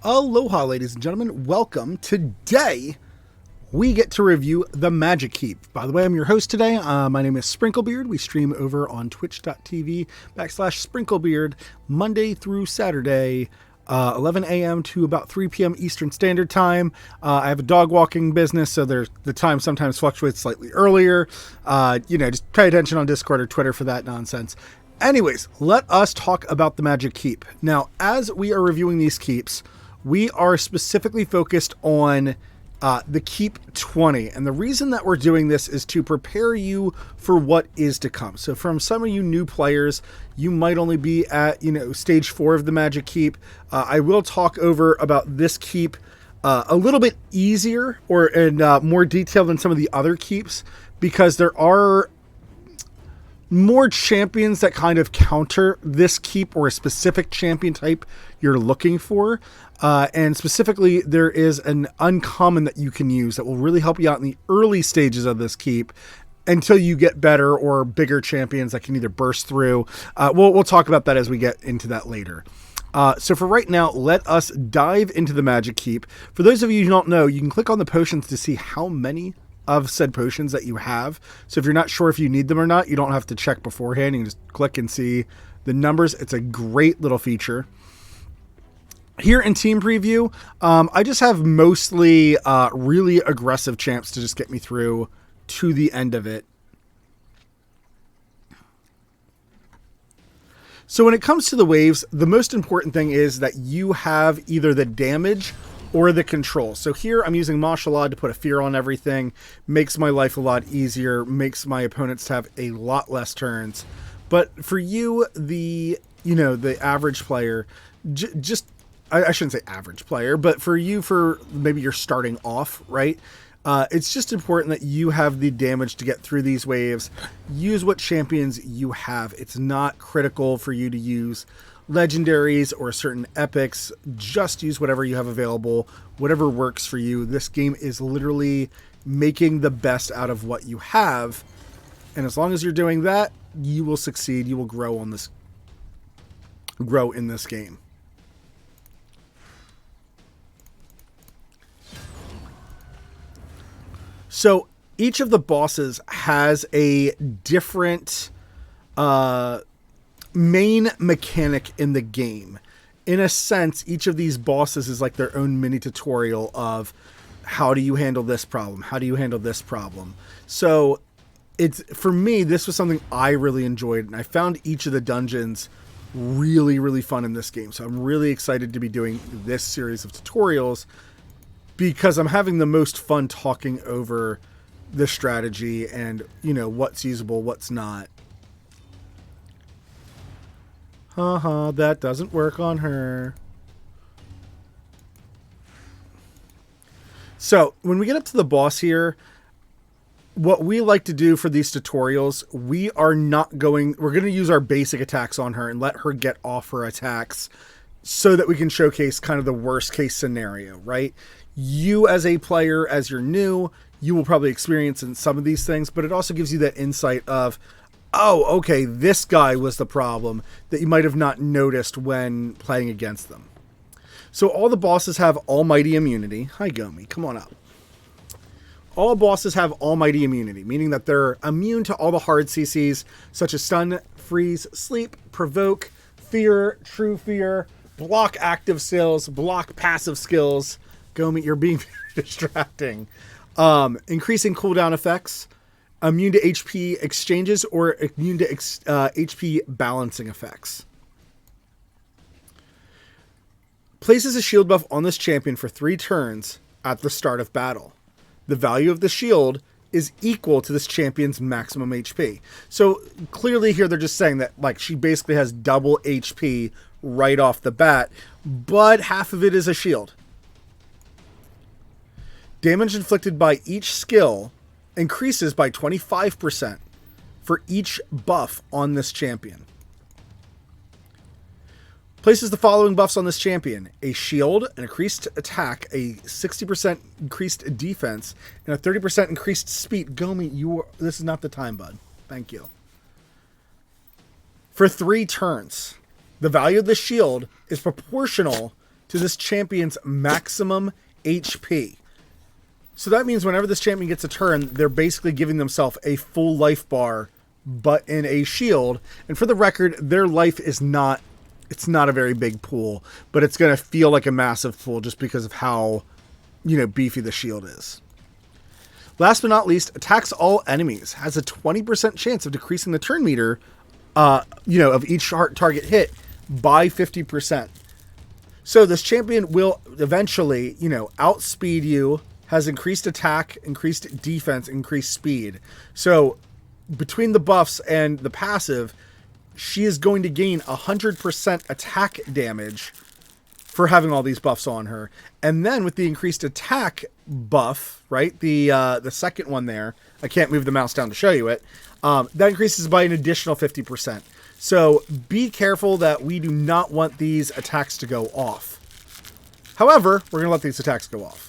Aloha, ladies and gentlemen. Welcome. Today, we get to review the Magic Keep. By the way, I'm your host today. My name is SprinkleBeard. We stream over on twitch.tv/SprinkleBeard Monday through Saturday, 11 a.m. to about 3 p.m. Eastern Standard Time. I have a dog walking business, so the time sometimes fluctuates slightly earlier. Just pay attention on Discord or Twitter for that nonsense. Anyways, let us talk about the Magic Keep. Now, as we are reviewing these keeps, we are specifically focused on the Keep 20. And the reason that we're doing this is to prepare you for what is to come. So from some of you new players, you might only be at, stage 4 of the Magic Keep. I will talk over about this keep a little bit easier or in more detail than some of the other keeps, because there are more champions that kind of counter this keep or a specific champion type you're looking for. And specifically, there is an uncommon that you can use that will really help you out in the early stages of this keep until you get better or bigger champions that can either burst through. We'll talk about that as we get into that later. So for right now, let us dive into the Magic Keep. For those of you who don't know, you can click on the potions to see how many of said potions that you have. So if you're not sure if you need them or not, you don't have to check beforehand. You can just click and see the numbers. It's a great little feature. Here in team preview, I just have mostly really aggressive champs to just get me through to the end of it. So when it comes to the waves, the most important thing is that you have either the damage or the control. So here I'm using Mashallah to put a fear on everything, makes my life a lot easier, makes my opponents have a lot less turns. But for you, the average player, I shouldn't say average player, but for you, for maybe you're starting off, right? It's just important that you have the damage to get through these waves. Use what champions you have. It's not critical for you to use legendaries or certain epics. Just use whatever you have available, whatever works for you. This game is literally making the best out of what you have. And as long as you're doing that, you will succeed. You will grow in this game. So each of the bosses has a different main mechanic in the game. In a sense, each of these bosses is like their own mini tutorial of how do you handle this problem? How do you handle this problem? So for me, this was something I really enjoyed, and I found each of the dungeons really, really fun in this game. So I'm really excited to be doing this series of tutorials, because I'm having the most fun talking over the strategy and, what's usable, what's not. That doesn't work on her. So when we get up to the boss here, what we like to do for these tutorials, we're going to use our basic attacks on her and let her get off her attacks so that we can showcase kind of the worst case scenario, right? You as a player, as you're new, you will probably experience in some of these things, but it also gives you that insight of, oh, okay, this guy was the problem that you might have not noticed when playing against them. So all the bosses have almighty immunity. Hi, Gomi, come on up. All bosses have almighty immunity, meaning that they're immune to all the hard CCs, such as stun, freeze, sleep, provoke, fear, true fear, block active skills, block passive skills. Gomi, you're being distracting. Increasing cooldown effects, immune to HP exchanges, or immune to HP balancing effects. Places a shield buff on this champion for 3 turns at the start of battle. The value of the shield is equal to this champion's maximum HP. So clearly here they're just saying that she basically has double HP right off the bat, but half of it is a shield. Damage inflicted by each skill increases by 25% for each buff on this champion. Places the following buffs on this champion: a shield, an increased attack, a 60% increased defense, and a 30% increased speed. Gomi, this is not the time, bud. Thank you. For 3 turns. The value of the shield is proportional to this champion's maximum HP. So that means whenever this champion gets a turn, they're basically giving themselves a full life bar, but in a shield. And for the record, their life is not, it's not a very big pool, but it's going to feel like a massive pool just because of how, beefy the shield is. Last but not least, attacks all enemies. Has a 20% chance of decreasing the turn meter, of each target hit by 50%. So this champion will eventually, outspeed you, has increased attack, increased defense, increased speed. So between the buffs and the passive, she is going to gain 100% attack damage for having all these buffs on her. And then with the increased attack buff, right, the second one there, I can't move the mouse down to show you it, that increases by an additional 50%. So be careful that we do not want these attacks to go off. However, we're going to let these attacks go off.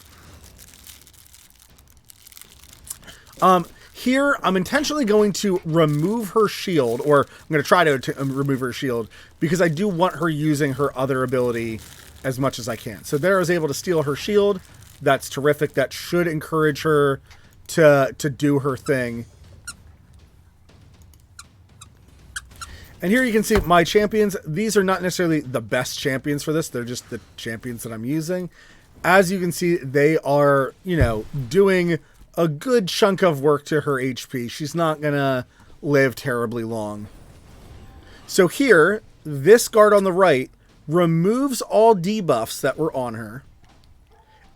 Here, I'm intentionally going to remove her shield, or I'm going to try to remove her shield, because I do want her using her other ability as much as I can. So there I was able to steal her shield. That's terrific. That should encourage her to do her thing. And here you can see my champions. These are not necessarily the best champions for this. They're just the champions that I'm using. As you can see, they are, doing a good chunk of work to her HP. She's not going to live terribly long. So here, this guard on the right removes all debuffs that were on her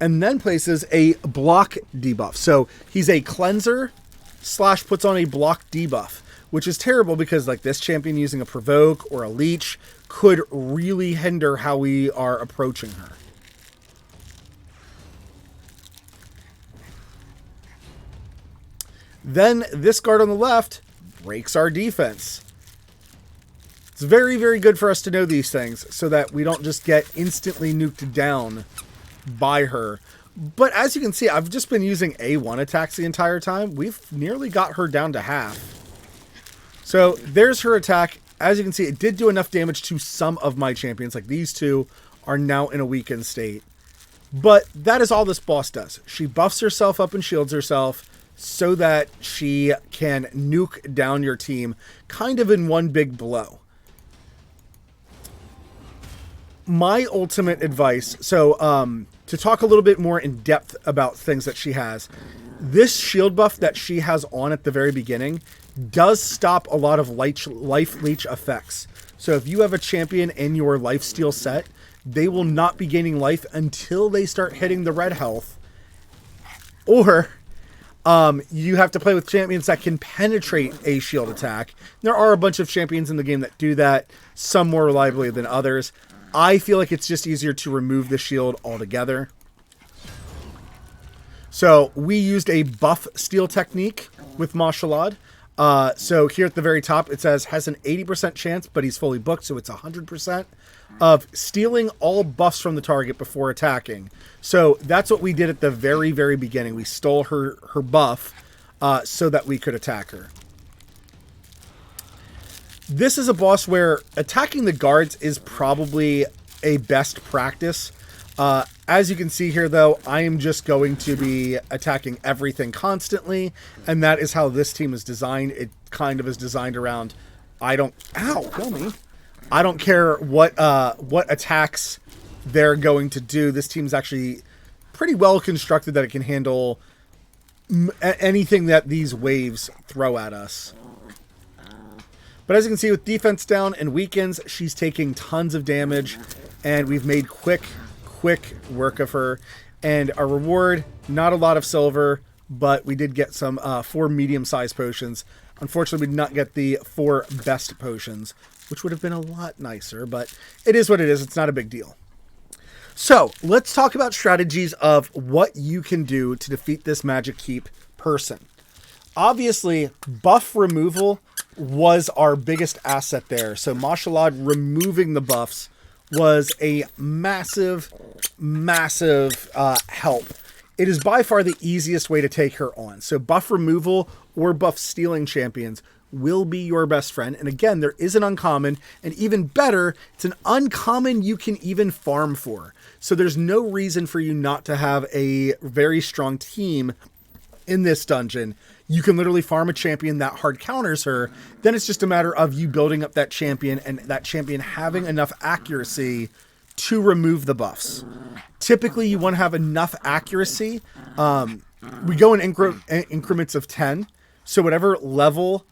and then places a block debuff. So he's a cleanser / puts on a block debuff, which is terrible because like this champion using a provoke or a leech could really hinder how we are approaching her. Then this guard on the left breaks our defense. It's very, very good for us to know these things so that we don't just get instantly nuked down by her. But as you can see, I've just been using A1 attacks the entire time. We've nearly got her down to half. So there's her attack. As you can see, it did do enough damage to some of my champions. Like these two are now in a weakened state. But that is all this boss does. She buffs herself up and shields herself so that she can nuke down your team kind of in one big blow. My ultimate advice, so to talk a little bit more in depth about things that she has, this shield buff that she has on at the very beginning does stop a lot of life leech effects. So if you have a champion in your lifesteal set, they will not be gaining life until they start hitting the red health. Or you have to play with champions that can penetrate a shield attack. There are a bunch of champions in the game that do that, some more reliably than others. I feel like it's just easier to remove the shield altogether. So we used a buff steal technique with Mashalad. So here at the very top, it says has an 80% chance, but he's fully booked, so it's 100% of stealing all buffs from the target before attacking. So that's what we did at the very, very beginning. We stole her buff so that we could attack her. This is a boss where attacking the guards is probably a best practice. As you can see here, though, I am just going to be attacking everything constantly, and that is how this team is designed. It kind of is designed around, ow, kill me. I don't care what attacks they're going to do. This team's actually pretty well constructed that it can handle anything that these waves throw at us. But as you can see, with defense down and weakens, she's taking tons of damage, and we've made quick work of her. And our reward, not a lot of silver, but we did get some 4 medium-sized potions. Unfortunately, we did not get the 4 best potions, which would have been a lot nicer, but it is what it is. It's not a big deal. So let's talk about strategies of what you can do to defeat this Magic Keep person. Obviously, buff removal was our biggest asset there. So Mashalad removing the buffs was a massive help. It is by far the easiest way to take her on. So buff removal or buff stealing champions will be your best friend. And again, there is an uncommon, and even better, it's an uncommon you can even farm for. So there's no reason for you not to have a very strong team in this dungeon. You can literally farm a champion that hard counters her. Then it's just a matter of you building up that champion and that champion having enough accuracy to remove the buffs. Typically, you want to have enough accuracy. We go in increments of 10. So whatever level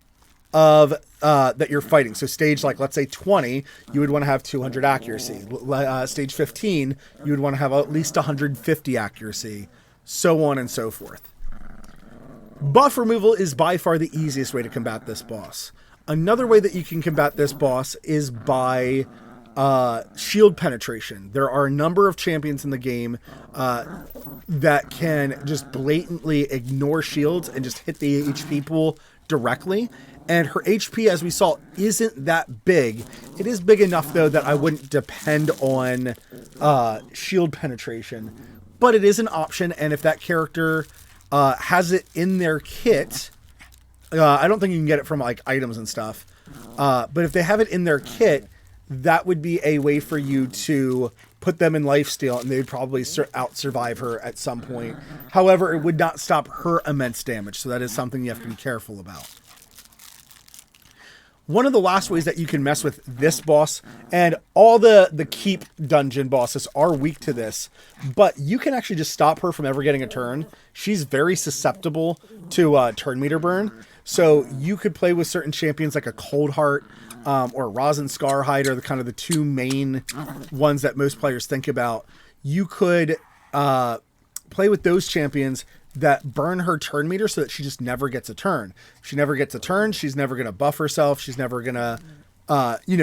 of that you're fighting. So stage, like, let's say 20, you would want to have 200 accuracy. Stage 15, you would want to have at least 150 accuracy. So on and so forth. Buff removal is by far the easiest way to combat this boss. Another way that you can combat this boss is by shield penetration. There are a number of champions in the game that can just blatantly ignore shields and just hit the HP pool directly. And her HP, as we saw, isn't that big. It is big enough, though, that I wouldn't depend on shield penetration. But it is an option, and if that character has it in their kit, I don't think you can get it from, like, items and stuff. But if they have it in their kit, that would be a way for you to put them in lifesteal, and they would probably out-survive her at some point. However, it would not stop her immense damage, so that is something you have to be careful about. One of the last ways that you can mess with this boss, and all the keep dungeon bosses are weak to this, but you can actually just stop her from ever getting a turn. She's very susceptible to turn meter burn, so you could play with certain champions like a Cold Heart or Rosin Scarhide are the kind of the two main ones that most players think about. You could play with those champions that burn her turn meter so that she just never gets a turn. If she never gets a turn, she's never going to buff herself. She's never going to,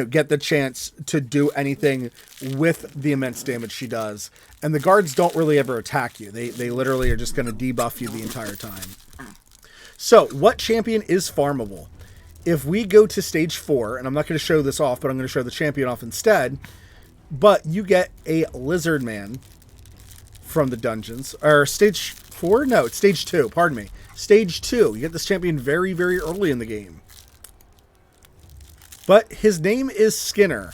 get the chance to do anything with the immense damage she does. And the guards don't really ever attack you. They literally are just going to debuff you the entire time. So what champion is farmable? If we go to stage 4, and I'm not going to show this off, but I'm going to show the champion off instead, but you get a Lizard Man from the dungeons, or stage 4? No, it's stage 2, pardon me. Stage 2, you get this champion very, very early in the game. But his name is Skinner.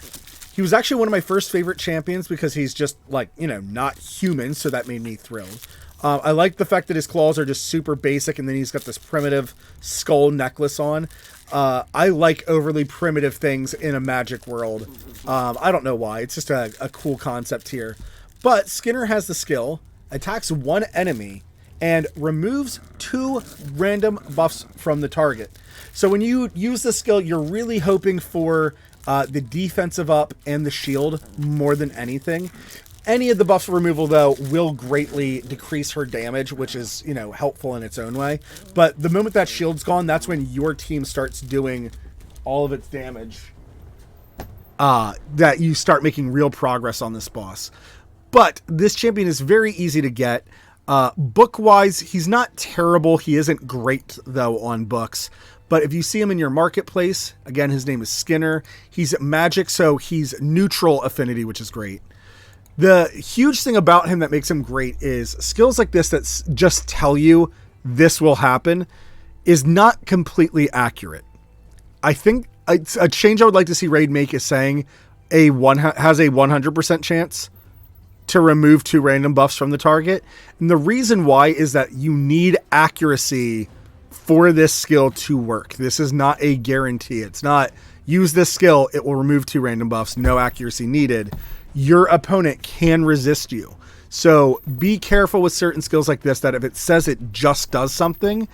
He was actually one of my first favorite champions because he's just, like, not human, so that made me thrilled. I like the fact that his claws are just super basic, and then he's got this primitive skull necklace on. I like overly primitive things in a magic world. I don't know why. It's just a cool concept here. But Skinner has the skill, attacks one enemy, and removes 2 random buffs from the target. So when you use the skill, you're really hoping for the defensive up and the shield more than anything. Any of the buffs removal, though, will greatly decrease her damage, which is, helpful in its own way. But the moment that shield's gone, that's when your team starts doing all of its damage. That you start making real progress on this boss. But this champion is very easy to get. Book-wise, he's not terrible. He isn't great, though, on books. But if you see him in your marketplace, again, his name is Skinner. He's magic, so he's neutral affinity, which is great. The huge thing about him that makes him great is skills like this that just tell you this will happen is not completely accurate. I think a change I would like to see Raid make is saying has a 100% chance to remove 2 random buffs from the target. And the reason why is that you need accuracy for this skill to work. This is not a guarantee. It's not use this skill, it will remove 2 random buffs, no accuracy needed. Your opponent can resist you. So be careful with certain skills like this, that if it says it just does something,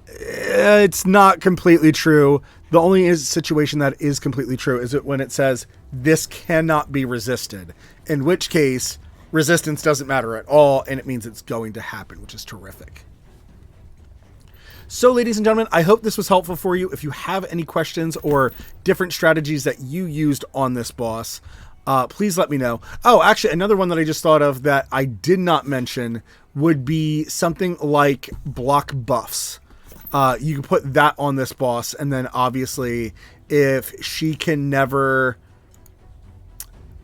it's not completely true. The only situation that is completely true is when it says this cannot be resisted, in which case resistance doesn't matter at all, and it means it's going to happen, which is terrific. So, ladies and gentlemen, I hope this was helpful for you. If you have any questions or different strategies that you used on this boss, please let me know. Oh, actually, another one that I just thought of that I did not mention would be something like block buffs. You can put that on this boss, and then obviously if she can never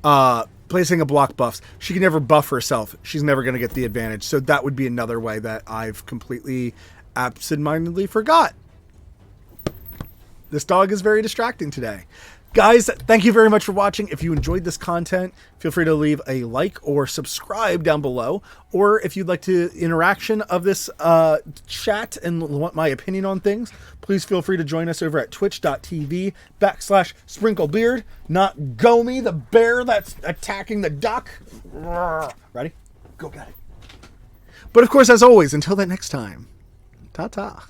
placing a block buffs, she can never buff herself. She's never going to get the advantage. So that would be another way that I've completely absentmindedly forgot. This dog is very distracting today. Guys, thank you very much for watching. If you enjoyed this content, feel free to leave a like or subscribe down below. Or if you'd like to interaction of this chat and want my opinion on things, please feel free to join us over at twitch.tv/SprinkleBeard. Not Gomi, the bear that's attacking the duck. Ready? Go get it. But of course, as always, until that next time, ta-ta.